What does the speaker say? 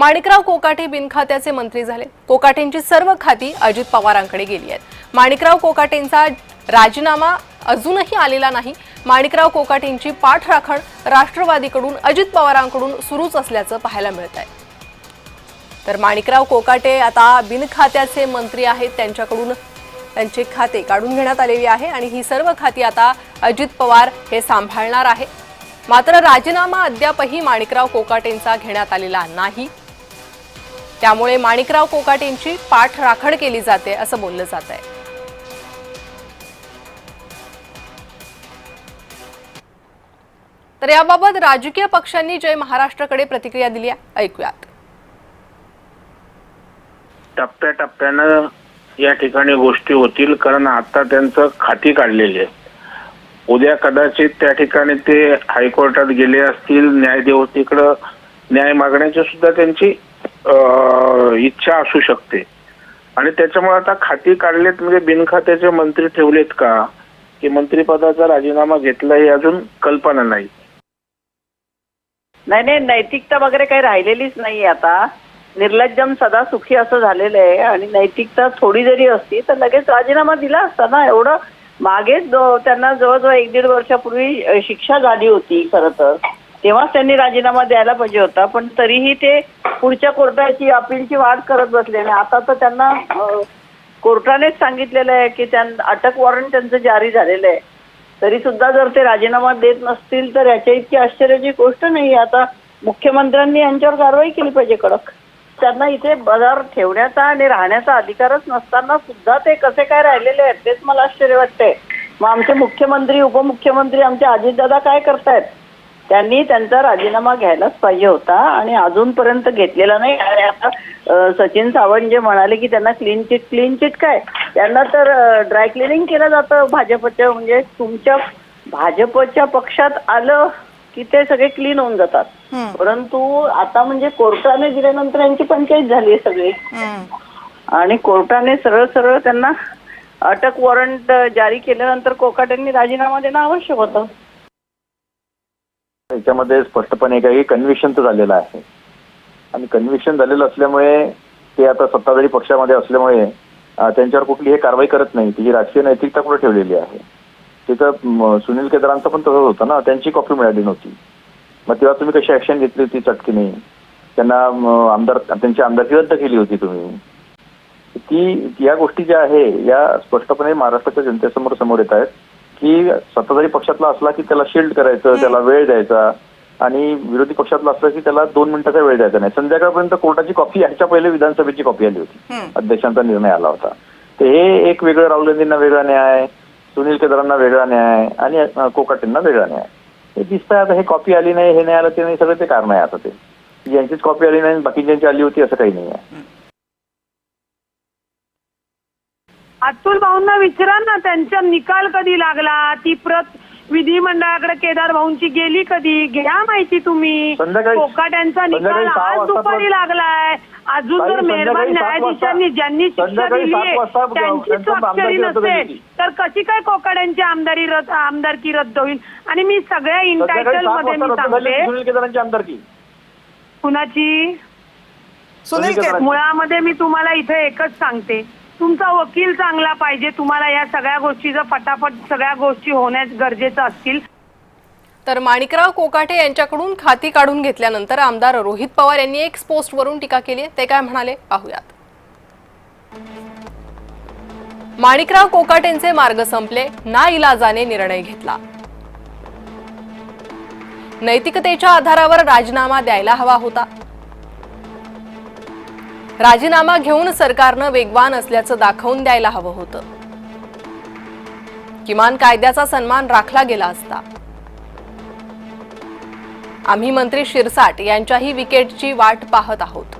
माणिकराव कोकाटे बिनखात्याचे मंत्री झाले। कोकाटेंची सर्व खाती अजित पवारांकडे गेली आहेत। माणिकराव कोकाटेंचा राजीनामा अजूनही आलेला नाही। माणिकराव कोकाटेंची पाठराखण राष्ट्रवादीकडून अजित पवारांकडून सुरूच असल्याचं पाहायला मिळत आहे। तर माणिकराव कोकाटे आता बिनखात्याचे मंत्री आहेत, त्यांच्याकडून त्यांचे खाते काढून घेण्यात आलेली आहे आणि ही सर्व खाती आता अजित पवार हे सांभाळणार आहे। मात्र राजीनामा अद्यापही माणिकराव कोकाटेंचा घेण्यात आलेला नाही, त्यामुळे माणिकराव कोकाटेंची पाठराखण केली जाते असं बोललं जात आहे। तर याबाबत राजकीय पक्षांनी जय महाराष्ट्रकडे प्रतिक्रिया दिली आहे, ऐकूयात। टप्प्याटप्प्यानं या ठिकाणी गोष्टी होतील, कारण आता त्यांचं खाती काढलेली आहे। उद्या कदाचित त्या ठिकाणी ते हायकोर्टात गेले असतील, न्यायदेवतेकडे न्याय मागण्याची सुद्धा त्यांची इच्छा असू शकते आणि त्याच्यामुळे आता खाती काढलेत म्हणजे बिनखात्याचे मंत्री ठेवलेत का की मंत्रिपदाचा राजीनामा घेतला हे अजून कल्पना नाही। नाही, नैतिकता वगैरे काही राहिलेलीच नाही आता। निर्लज्जम सदा सुखी असं झालेलं आहे आणि नैतिकता थोडी जरी असती तर लगेच राजीनामा दिला असता ना। एवढं मागेच त्यांना जवळजवळ 1-1.5 वर्षापूर्वी शिक्षा झाली होती खरं तर, तेव्हाच त्यांनी राजीनामा द्यायला पाहिजे होता, पण तरीही ते पुढच्या कोर्टाची अपीलची वाट करत बसले आणि आता तर त्यांना कोर्टानेच सांगितलेलं आहे की त्यांना अटक वॉरंट त्यांचं जारी झालेलं आहे। तरी सुद्धा जर ते राजीनामा देत नसतील तर याच्या इतकी आश्चर्याची गोष्ट नाही। आता मुख्यमंत्र्यांनी यांच्यावर कारवाई केली पाहिजे कडक। त्यांना इथे बाजार ठेवण्याचा आणि राहण्याचा अधिकारच नसताना सुद्धा ते कसे काय राहिलेले आहेत तेच मला आश्चर्य वाटते। मग आमचे मुख्यमंत्री उपमुख्यमंत्री आमचे अजितदादा काय करतायत? त्यांनी त्यांचा राजीनामा घ्यायलाच पाहिजे होता आणि अजूनपर्यंत घेतलेला नाही। आणि आता सचिन सावंत जे म्हणाले की त्यांना क्लीन चिट काय, त्यांना तर ड्राय क्लिनिंग केलं जातं भाजपच्या, म्हणजे तुमच्या भाजपच्या पक्षात आलं की ते सगळे क्लीन होऊन जातात। परंतु आता म्हणजे कोर्टाने दिल्यानंतर यांची पंचायत झाली आहे सगळी आणि कोर्टाने सरळ त्यांना अटक वॉरंट जारी केल्यानंतर कोकाटेंनी राजीनामा देणं आवश्यक होतं। याच्यामध्ये स्पष्टपणे काही कन्व्हिक्शन तर झालेलं आहे आणि कन्व्हिक्शन झालेलं असल्यामुळे ते आता सत्ताधारी पक्षामध्ये असल्यामुळे त्यांच्यावर कुठलीही कारवाई करत नाही। ती राजकीय नैतिकता कुठे ठेवलेली आहे। तिथं सुनील केदारांचं पण तसंच होतं ना, त्यांची कॉपी मिळाली नव्हती। मग तेव्हा तुम्ही कशी ऍक्शन घेतली होती चटकीने? त्यांना त्यांची आमदारकी रद्द केली होती तुम्ही। ती या गोष्टी ज्या आहे या स्पष्टपणे महाराष्ट्राच्या जनतेसमोर येत आहेत की सत्ताधारी पक्षातला असला की त्याला शिल्ड करायचं, त्याला वेळ द्यायचा आणि विरोधी पक्षातला असला की त्याला 2 मिनिटाचा वेळ द्यायचा नाही। संध्याकाळपर्यंत कोर्टाची कॉपी, ह्याच्या पहिले विधानसभेची कॉपी आली होती, अध्यक्षांचा निर्णय आला होता। तर हे एक वेगळं, राहुल गांधींना वेगळा न्याय, सुनील केदारांना वेगळा न्याय आणि कोकाटेंना वेगळा न्याय हे दिसतंय। आता हे कॉपी आली नाही, हे नाही आलं, ते नाही, सगळं ते कारण आहे। आता ते यांचीच कॉपी आली नाही, बाकीच्यांची आली होती असं काही नाही आहे। अतुल भाऊंना विचारा ना, त्यांचा निकाल कधी लागला, ती प्रत विधिमंडळाकडे केदार भाऊंची गेली कधी, घ्या माहिती तुम्ही। कोकाट्यांचा निकाल आज दुपारी लागलाय, अजून जर मेहरबान न्यायाधीशांनी ज्यांनी शिक्षा दिली आहे त्यांची स्वाक्षरी नसेल तर कशी काय कोकाट्यांची आमदारकी रद्द होईल? आणि मी सगळ्या इंटायटल मध्ये मी सांगते आमदारकी कुणाची, मुळामध्ये मी तुम्हाला इथे एकच सांगते, तुमचा वकील चांगला पाहिजे। तुम्हाला या सगळ्या गोष्टीचं पटापट सगळ्या गोष्टी होण्यास गरजेचं असतील। तर माणिकराव कोकाटे यांच्याकडून खाती काढून घेतल्यानंतर आमदार रोहित पवार यांनी एक पोस्टवरून टीका केली आहे, ते काय म्हणाले पाहूयात। माणिकराव कोकाटेंचे मार्ग संपले, नाइलाजाने निर्णय घेतला। नैतिकतेच्या आधारावर राजीनामा द्यायला हवा होता। राजीनामा घेऊन सरकारनं वेगवान असल्याचं दाखवून द्यायला हवं होतं। किमान कायद्याचा सन्मान राखला गेला असता। आम्ही मंत्री शिरसाट यांच्याही विकेटची वाट पाहत आहोत।